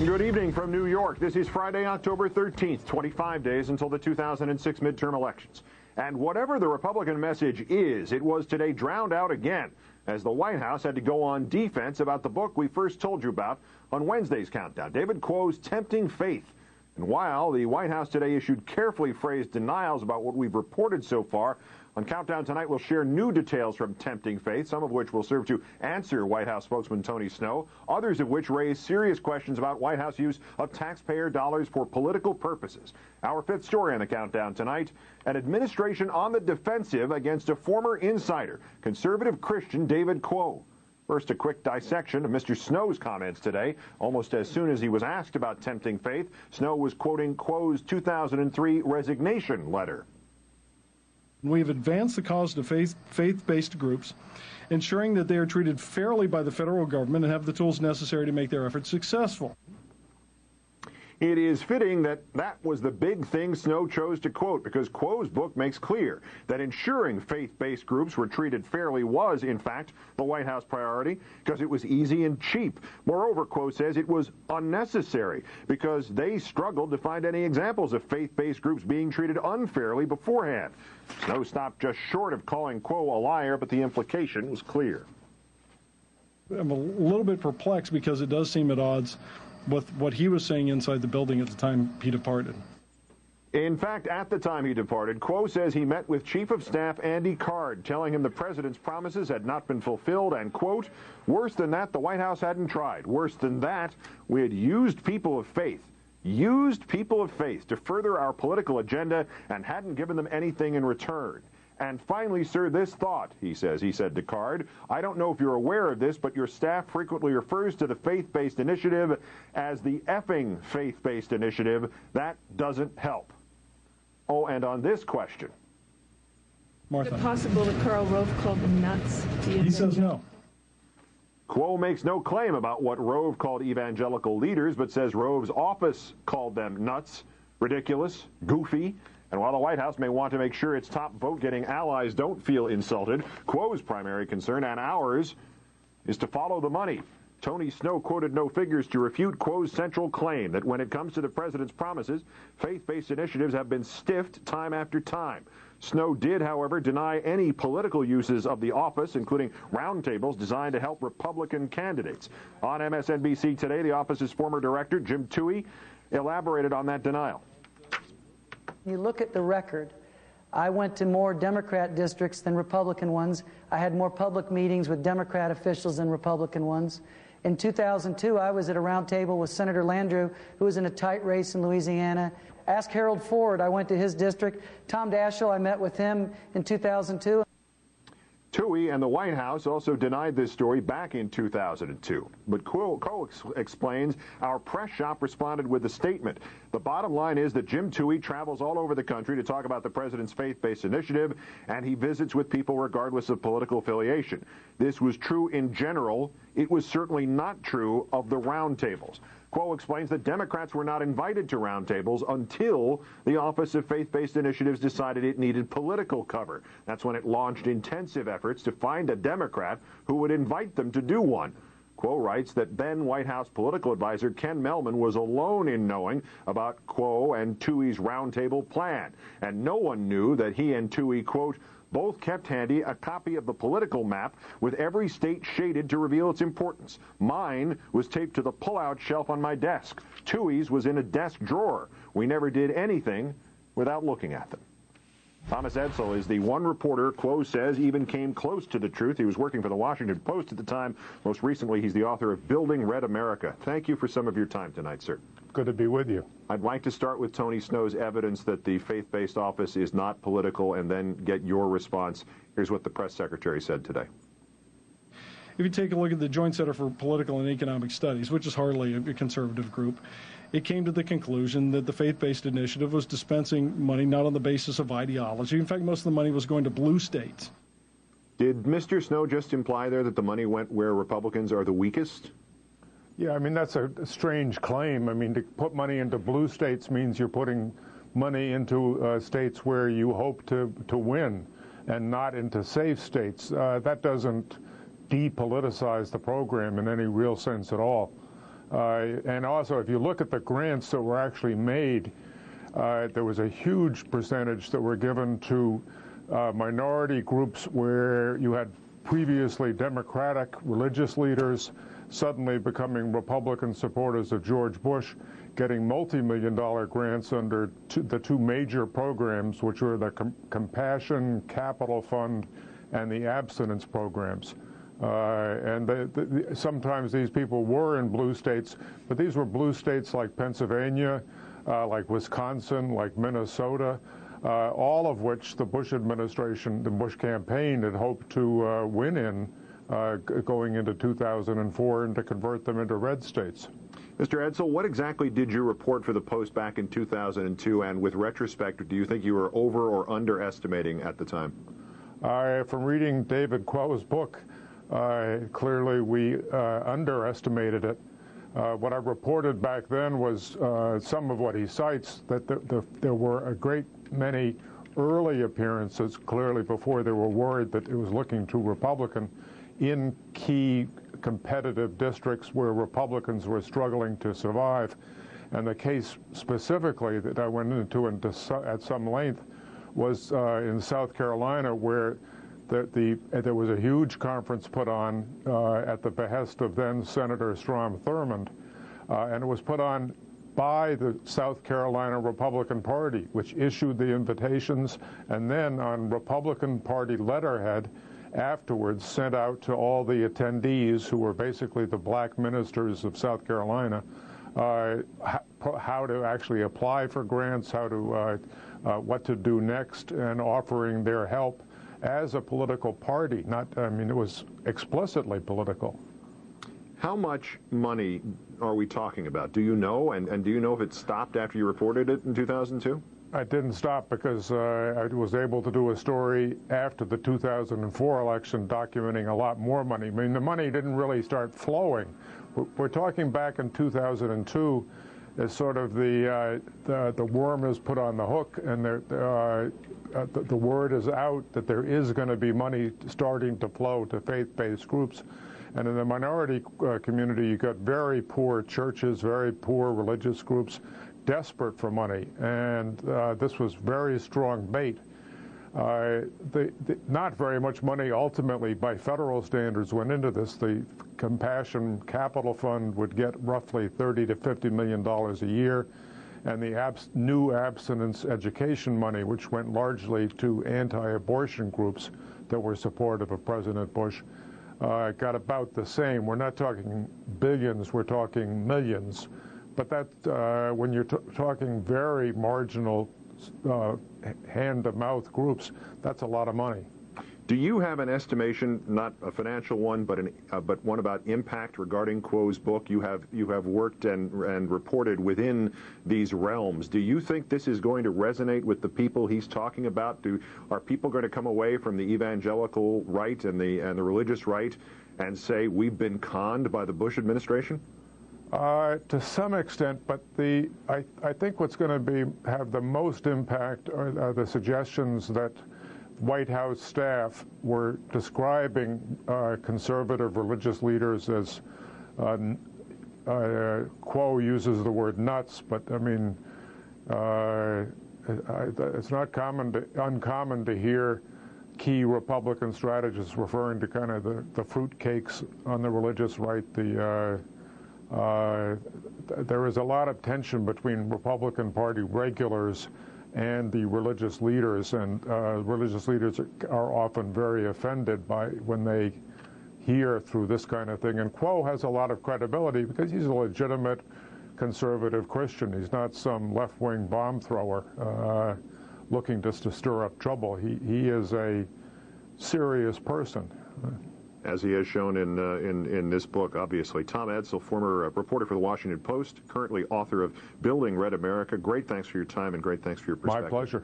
Good evening from New York. This is Friday, October 13th, 25 days until the 2006 midterm elections. And whatever the Republican message is, it was today drowned out again as the White House had to go on defense about the book we first told you about on Wednesday's countdown, David Quo's Tempting Faith. And while the White House today issued carefully phrased denials about what we've reported so far, on Countdown tonight, we'll share new details from Tempting Faith, some of which will serve to answer White House spokesman Tony Snow, others of which raise serious questions about White House use of taxpayer dollars for political purposes. Our fifth story on the Countdown tonight, an administration on the defensive against a former insider, conservative Christian David Quo. First, a quick dissection of Mr. Snow's comments today. Almost as soon as he was asked about Tempting Faith, Snow was quoting Quo's 2003 resignation letter. We've advanced the cause to faith-based groups, ensuring that they are treated fairly by the federal government and have the tools necessary to make their efforts successful. It is fitting that that was the big thing Snow chose to quote, because Quo's book makes clear that ensuring faith-based groups were treated fairly was, in fact, the White House priority, because it was easy and cheap. Moreover, Quo says it was unnecessary, because they struggled to find any examples of faith-based groups being treated unfairly beforehand. Snow stopped just short of calling Quo a liar, but the implication was clear. I'm a little bit perplexed because it does seem at odds with what he was saying inside the building at the time he departed. In fact, at the time he departed, Quo says he met with Chief of Staff Andy Card, telling him the president's promises had not been fulfilled, and, quote, worse than that, the White House hadn't tried. Worse than that, we had used people of faith to further our political agenda and hadn't given them anything in return. And finally, sir, this thought, he said to Card, I don't know if you're aware of this, but your staff frequently refers to the faith-based initiative as the effing faith-based initiative. That doesn't help. Oh, and on this question. Is Martha. it possible that Karl Rove called them nuts? He says no. Quo makes no claim about what Rove called evangelical leaders, but says Rove's office called them nuts, ridiculous, goofy. And while the White House may want to make sure its top vote-getting allies don't feel insulted, Quo's primary concern, and ours, is to follow the money. Tony Snow quoted no figures to refute Quo's central claim that when it comes to the president's promises, faith-based initiatives have been stiffed time after time. Snow did, however, deny any political uses of the office, including roundtables designed to help Republican candidates. On MSNBC today, the office's former director, Jim Tuohy, elaborated on that denial. You look at the record. I went to more Democrat districts than Republican ones. I had more public meetings with Democrat officials than Republican ones. In 2002, I was at a round table with Senator Landrieu, who was in a tight race in Louisiana. Ask Harold Ford. I went to his district. Tom Daschle, I met with him in 2002. Tuohy and the White House also denied this story back in 2002. But Quo explains our press shop responded with a statement. The bottom line is that Jim Tuohy travels all over the country to talk about the president's faith-based initiative, and he visits with people regardless of political affiliation. This was true in general. It was certainly not true of the roundtables. Quo explains that Democrats were not invited to roundtables until the Office of Faith-Based Initiatives decided it needed political cover. That's when it launched intensive efforts to find a Democrat who would invite them to do one. Quo writes that then White House political advisor Ken Mehlman was alone in knowing about Quo and Tuohy's roundtable plan, and no one knew that he and Tuohy, quote, both kept handy a copy of the political map with every state shaded to reveal its importance. Mine was taped to the pull-out shelf on my desk. Tuohy's was in a desk drawer. We never did anything without looking at them. Thomas Edsall is the one reporter Quo says even came close to the truth. He was working for the Washington Post at the time. Most recently, he's the author of Building Red America. Thank you for some of your time tonight, sir. Good to be with you. I'd like to start with Tony Snow's evidence that the faith-based office is not political and then get your response. Here's what the press secretary said today. If you take a look at the Joint Center for Political and Economic Studies, which is hardly a conservative group, it came to the conclusion that the faith-based initiative was dispensing money not on the basis of ideology. In fact, most of the money was going to blue states. Did Mr. Snow just imply there that the money went where Republicans are the weakest? Yeah, I mean, that's a strange claim. I mean, to put money into blue states means you're putting money into states where you hope to win and not into safe states. That doesn't depoliticize the program in any real sense at all. And also, if you look at the grants that were actually made, there was a huge percentage that were given to minority groups where you had previously Democratic religious leaders suddenly becoming Republican supporters of George Bush, getting multi-million-dollar grants under the two major programs, which were the Compassion Capital Fund and the abstinence programs. Sometimes these people were in blue states, but these were blue states like Pennsylvania, like Wisconsin, like Minnesota, all of which the Bush administration, the Bush campaign had hoped to win in going into 2004 and to convert them into red states. Mr. Edsall, what exactly did you report for the Post back in 2002, and with retrospect, do you think you were over or underestimating at the time? From reading David Quo's book, clearly we underestimated it. What I reported back then was some of what he cites, that there were a great many early appearances, clearly before they were worried that it was looking too Republican, in key competitive districts where Republicans were struggling to survive. And the case specifically that I went into at some length was in South Carolina, where there was a huge conference put on at the behest of then Senator Strom Thurmond, and it was put on by the South Carolina Republican Party, which issued the invitations, and then on Republican Party letterhead afterwards sent out to all the attendees, who were basically the black ministers of South Carolina, how to actually apply for grants, how to what to do next, and offering their help as a political party. It was explicitly political. How much money are we talking about? Do you know, and do you know if it stopped after you reported it in 2002? It didn't stop because I was able to do a story after the 2004 election documenting a lot more money. I mean, the money didn't really start flowing. We're talking back in 2002 as sort of the worm is put on the hook, and the word is out that there is going to be money starting to flow to faith-based groups. And in the minority community, you got very poor churches, very poor religious groups, desperate for money, and this was very strong bait. Not very much money ultimately by federal standards went into this. The Compassion Capital Fund would get roughly $30 to $50 million a year, and the new abstinence education money, which went largely to anti-abortion groups that were supportive of President Bush, got about the same. We're not talking billions, we're talking millions. But that, when you're talking very marginal hand-to-mouth groups, that's a lot of money. Do you have an estimation, not a financial one, but one about impact regarding Quo's book? You have worked and reported within these realms. Do you think this is going to resonate with the people he's talking about? Are people going to come away from the evangelical right and the religious right and say we've been conned by the Bush administration? To some extent, but I think what's going to have the most impact are the suggestions that White House staff were describing conservative religious leaders as, Quo uses the word nuts, but I mean, it's not uncommon to hear key Republican strategists referring to kind of the fruitcakes on the religious right. There is a lot of tension between Republican Party regulars and the religious leaders, and religious leaders are often very offended when they hear through this kind of thing. And Quo has a lot of credibility because he's a legitimate conservative Christian. He's not some left-wing bomb thrower looking just to stir up trouble. He is a serious person. As he has shown in this book, obviously. Tom Edsall, former reporter for the Washington Post, currently author of Building Red America. Great thanks for your time and great thanks for your perspective. My pleasure.